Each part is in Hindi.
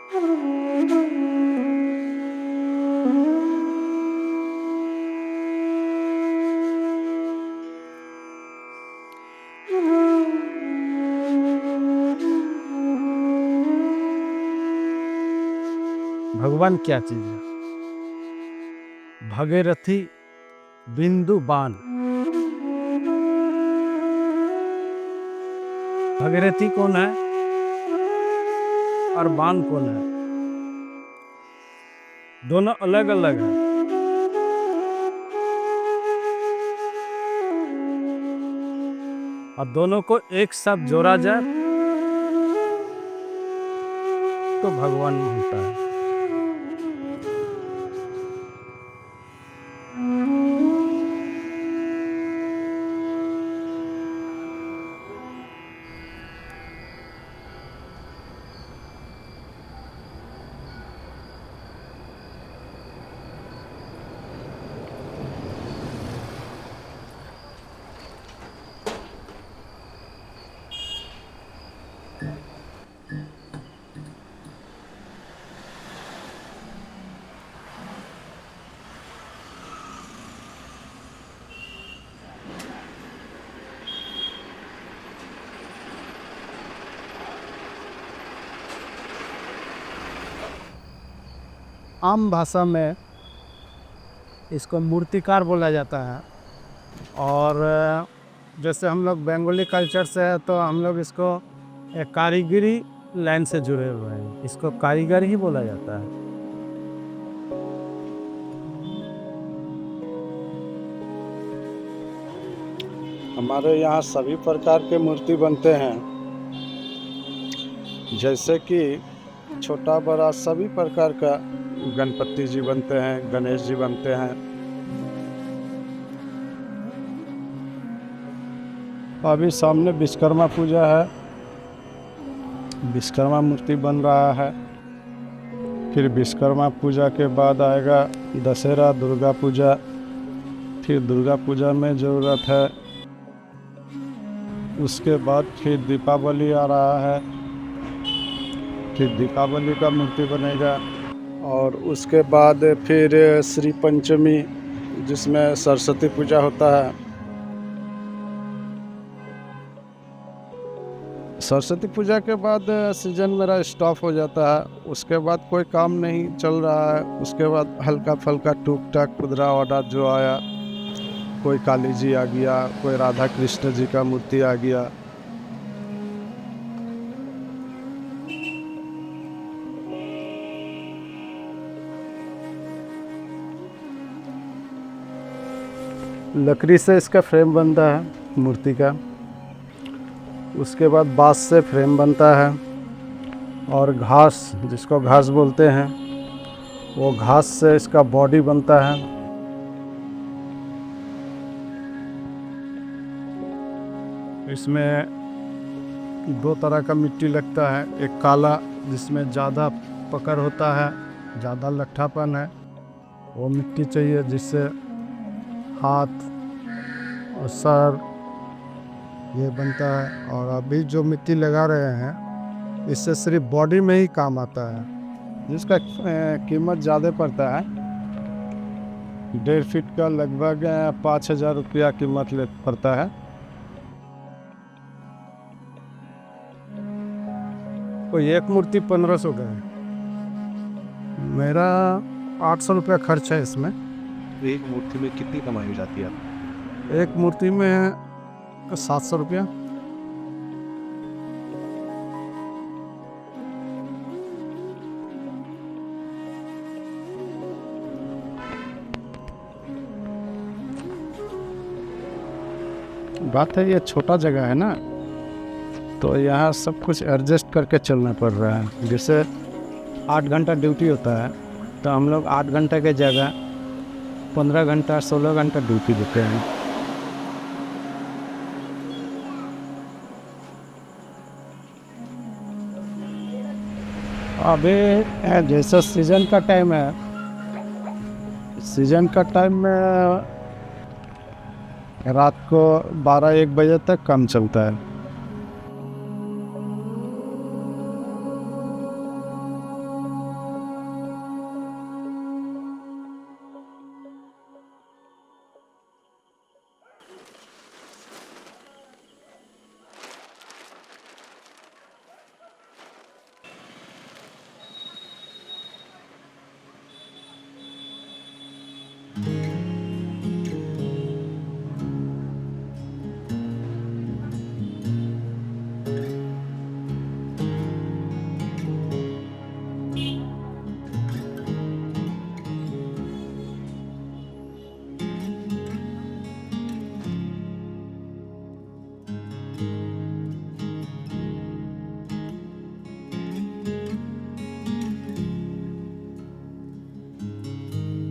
भगवान क्या चीज है? भगीरथी बिंदु बाण। भगीरथी कौन है और बाण कौन है? दोनों अलग अलग है। और दोनों को एक साथ जोड़ा जाए तो भगवान होता है। आम भाषा में इसको मूर्तिकार बोला जाता है। और जैसे हम लोग बंगाली कल्चर से है तो हम लोग इसको एक कारीगरी लाइन से जुड़े हुए हैं, इसको कारीगर ही बोला जाता है। हमारे यहाँ सभी प्रकार के मूर्ति बनते हैं, जैसे कि छोटा बड़ा सभी प्रकार का गणपति जी बनते हैं, गणेश जी बनते हैं। अभी सामने विश्वकर्मा पूजा है, विश्वकर्मा मूर्ति बन रहा है। फिर विश्वकर्मा पूजा के बाद आएगा दशहरा, दुर्गा पूजा। फिर दुर्गा पूजा में ज़रूरत है, उसके बाद फिर दीपावली आ रहा है, फिर दीपावली का मूर्ति बनेगा। और उसके बाद फिर श्री पंचमी, जिसमें सरस्वती पूजा होता है। सरस्वती पूजा के बाद सीजन मेरा स्टॉप हो जाता है, उसके बाद कोई काम नहीं चल रहा है। उसके बाद हल्का फल्का टूक टाक खुदरा ऑर्डर जो आया, कोई काली जी आ गया, कोई राधा कृष्ण जी का मूर्ति आ गया। लकड़ी से इसका फ्रेम बनता है मूर्ति का। उसके बाद बांस से फ्रेम बनता है, और घास, जिसको घास बोलते हैं, वो घास से इसका बॉडी बनता है। इसमें दो तरह का मिट्टी लगता है, एक काला जिसमें ज़्यादा पकड़ होता है, ज़्यादा लट्ठापन है, वो मिट्टी चाहिए जिससे हाथ और सर ये बनता है। और अभी जो मिट्टी लगा रहे हैं, इससे सिर्फ बॉडी में ही काम आता है, जिसका कीमत ज़्यादा पड़ता है। 1.5 फीट का लगभग 5,000 रुपया कीमत पड़ता है। कोई एक मूर्ति 1500 का है। मेरा 800 रुपया खर्च है इसमें। एक मूर्ति में कितनी कमाई हो जाती है? एक मूर्ति में 700 रुपया। बात है, ये छोटा जगह है ना, तो यहाँ सब कुछ एडजस्ट करके चलना पड़ रहा है। जैसे 8 घंटा ड्यूटी होता है, तो हम लोग 8 घंटे के जगह 15 घंटा 16 घंटा ड्यूटी देते हैं। अभी जैसा सीज़न का टाइम है, सीज़न का टाइम में रात को 12-1 बजे तक काम चलता है।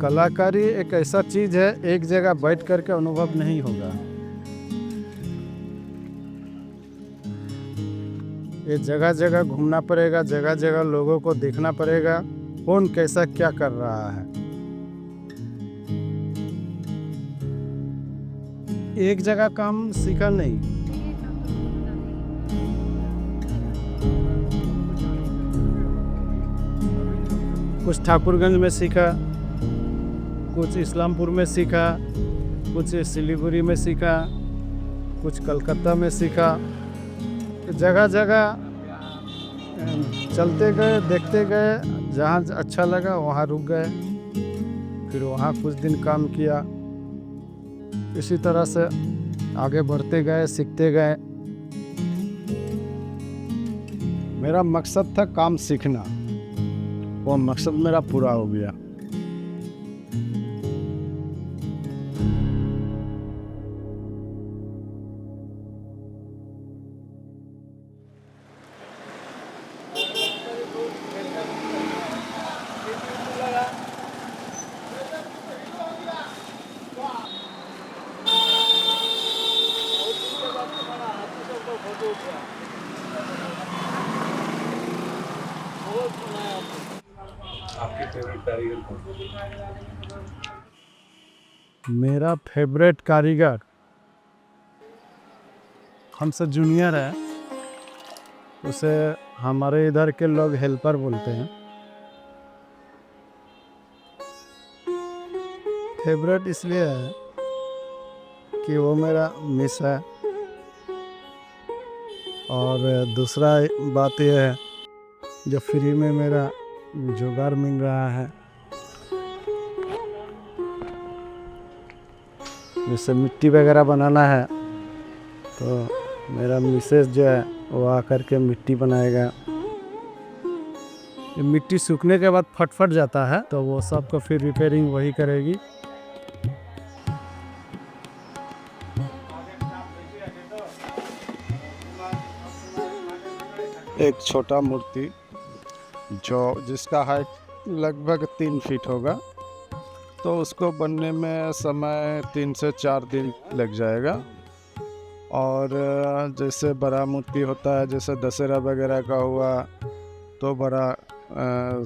कलाकारी एक ऐसा चीज़ है, एक जगह बैठ करके अनुभव नहीं होगा। ये जगह जगह घूमना पड़ेगा, जगह जगह लोगों को देखना पड़ेगा, कौन कैसा क्या कर रहा है। एक जगह काम सीखा नहीं। कुछ ठाकुरगंज में सीखा, कुछ इस्लामपुर में सीखा, कुछ सिलीगुड़ी में सीखा, कुछ कलकत्ता में सीखा। जगह जगह चलते गए, देखते गए, जहाँ अच्छा लगा वहाँ रुक गए, फिर वहाँ कुछ दिन काम किया। इसी तरह से आगे बढ़ते गए, सीखते गए। मेरा मकसद था काम सीखना, वो मकसद मेरा पूरा हो गया। आपके फेवरेट कारीगर कौन? मेरा फेवरेट कारीगर हमसे जूनियर है, उसे हमारे इधर के लोग हेल्पर बोलते हैं। फेवरेट इसलिए है कि वो मेरा मिस है, और दूसरा बात यह है जो फ्री में मेरा जुगाड़ मिल रहा है। जैसे मिट्टी वगैरह बनाना है तो मेरा मिसेस जो है वो आकर के मिट्टी बनाएगा। ये मिट्टी सूखने के बाद फट जाता है तो वो सब को फिर रिपेयरिंग वही करेगी। एक छोटा मूर्ति जिसका हाइट लगभग 3 फीट होगा, तो उसको बनने में समय 3 से 4 दिन लग जाएगा। और जैसे बड़ा मूर्ति होता है, जैसे दशहरा वगैरह का हुआ, तो बड़ा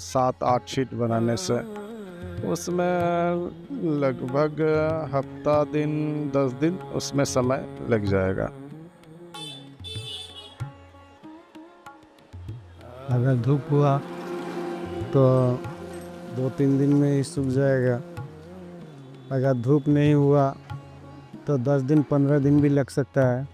7-8 फीट बनाने से उसमें लगभग हफ्ता दिन 10 दिन उसमें समय लग जाएगा। अगर धूप हुआ तो 2-3 दिन में ही सूख जाएगा। अगर धूप नहीं हुआ तो 10 दिन 15 दिन भी लग सकता है।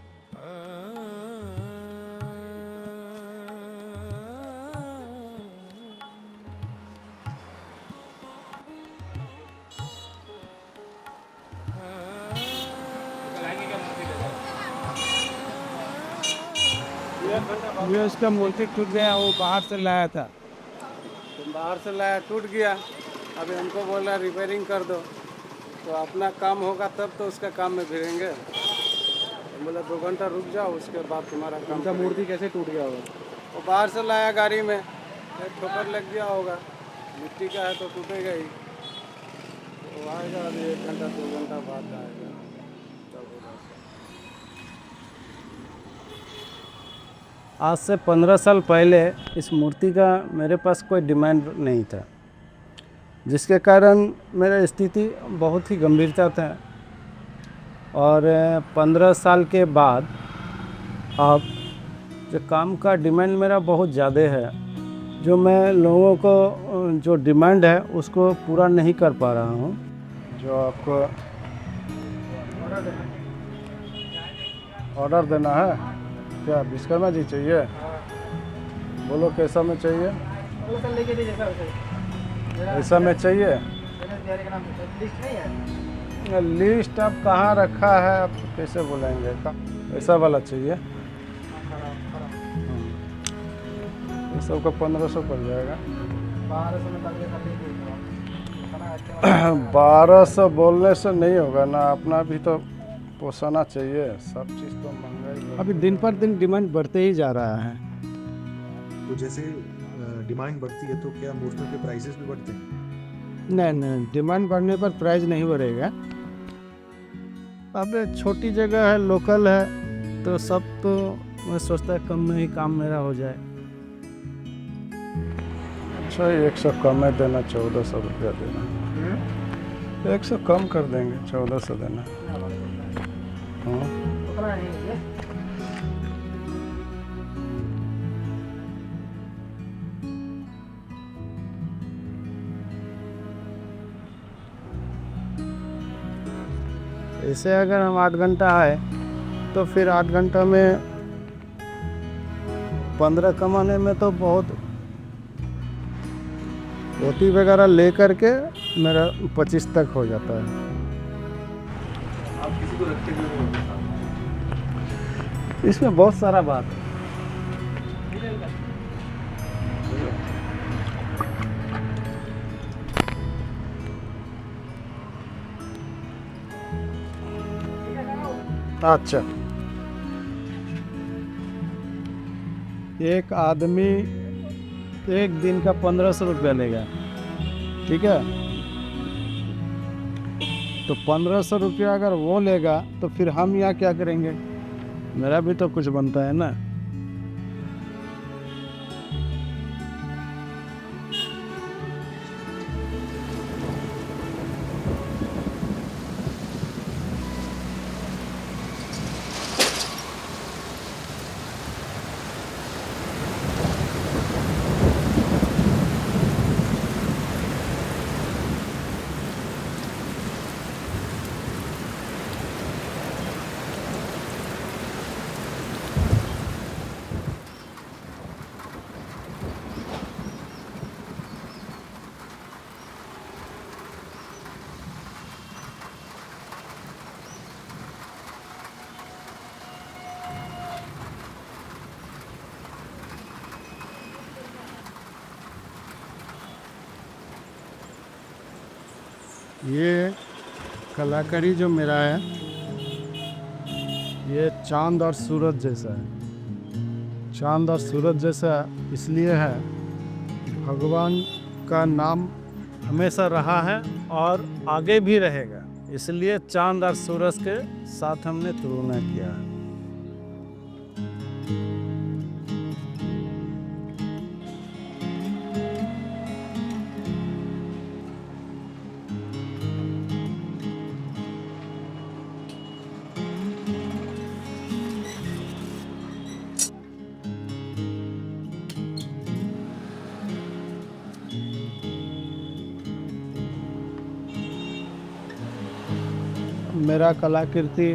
ये उसका मूर्ति टूट गया, वो बाहर से लाया था, तो बाहर से लाया, टूट गया। अभी हमको बोला रिपेयरिंग कर दो, तो अपना काम होगा तब तो उसका काम में भिड़ेंगे। तो बोला 2 घंटा रुक जाओ, उसके बाद तुम्हारा काम। उनका मूर्ति कैसे टूट गया होगा? वो बाहर से लाया गाड़ी में, ठोकर लग गया होगा, मिट्टी का है तो टूटेगा ही। तो आएगा अभी 1 घंटा 2 घंटा बाद आएगा। आज से 15 साल पहले इस मूर्ति का मेरे पास कोई डिमांड नहीं था, जिसके कारण मेरा स्थिति बहुत ही गंभीरता था। और 15 साल के बाद अब जो काम का डिमांड मेरा बहुत ज़्यादा है, जो मैं लोगों को जो डिमांड है उसको पूरा नहीं कर पा रहा हूँ। जो आपको ऑर्डर देना है, क्या विश्वकर्मा जी चाहिए? बोलो कैसा में चाहिए? ऐसा में चाहिए? लिस्ट अब कहाँ रखा है, आप कैसे बोलेंगे? ऐसा वाला चाहिए? ये सब का 1500 पड़ जाएगा। 1200 बोलने से नहीं होगा ना, अपना भी तो पोसाना चाहिए। सब चीज़ तो महंगाई अभी दिन पर दिन डिमांड बढ़ते ही जा रहा है। तो जैसे डिमांड बढ़ती है तो क्या मूर्तियों के प्राइसेस भी बढ़ते हैं? नहीं नहीं, डिमांड बढ़ने पर प्राइस नहीं बढ़ेगा। अब छोटी जगह है, लोकल है, तो सब तो मैं सोचता है कम में ही काम मेरा हो जाए। अच्छा 100 कम है देना, 1400 रुपया देना। 100 कम कर देंगे, 1400 देना। हाँ ऐसे अगर हम 8 घंटा आए तो फिर 8 घंटा में 15 कमाने में तो बहुत, रोटी वगैरह ले करके मेरा 25 तक हो जाता है। आप किसी को रखते हुए नहीं होते साथ? इसमें बहुत सारा बात है। अच्छा, एक आदमी एक दिन का 1500 रुपया लेगा, ठीक है? तो 1500 रुपया अगर वो लेगा तो फिर हम यहाँ क्या करेंगे? मेरा भी तो कुछ बनता है ना। ये कलाकारी जो मेरा है, ये चांद और सूरज जैसा है। चांद और सूरज जैसा इसलिए है, भगवान का नाम हमेशा रहा है और आगे भी रहेगा, इसलिए चांद और सूरज के साथ हमने तुलना किया है। मेरा कलाकृति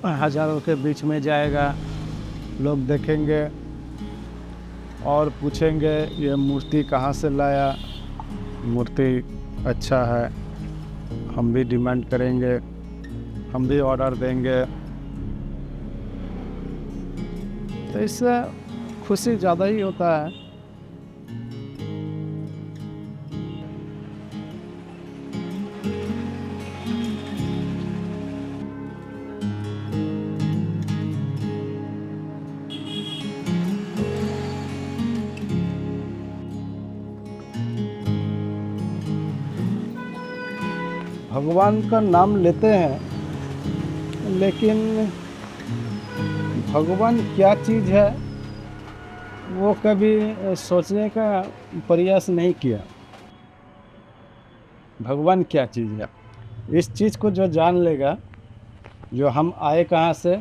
हजारों के बीच में जाएगा, लोग देखेंगे और पूछेंगे ये मूर्ति कहाँ से लाया, मूर्ति अच्छा है, हम भी डिमांड करेंगे, हम भी ऑर्डर देंगे, तो इससे खुशी ज़्यादा ही होता है। भगवान का नाम लेते हैं, लेकिन भगवान क्या चीज़ है वो कभी सोचने का प्रयास नहीं किया। भगवान क्या चीज़ है, इस चीज़ को जो जान लेगा, जो हम आए कहाँ से,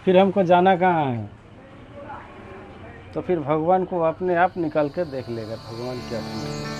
फिर हमको जाना कहाँ है, तो फिर भगवान को अपने आप निकाल कर देख लेगा भगवान क्या चीज़ है।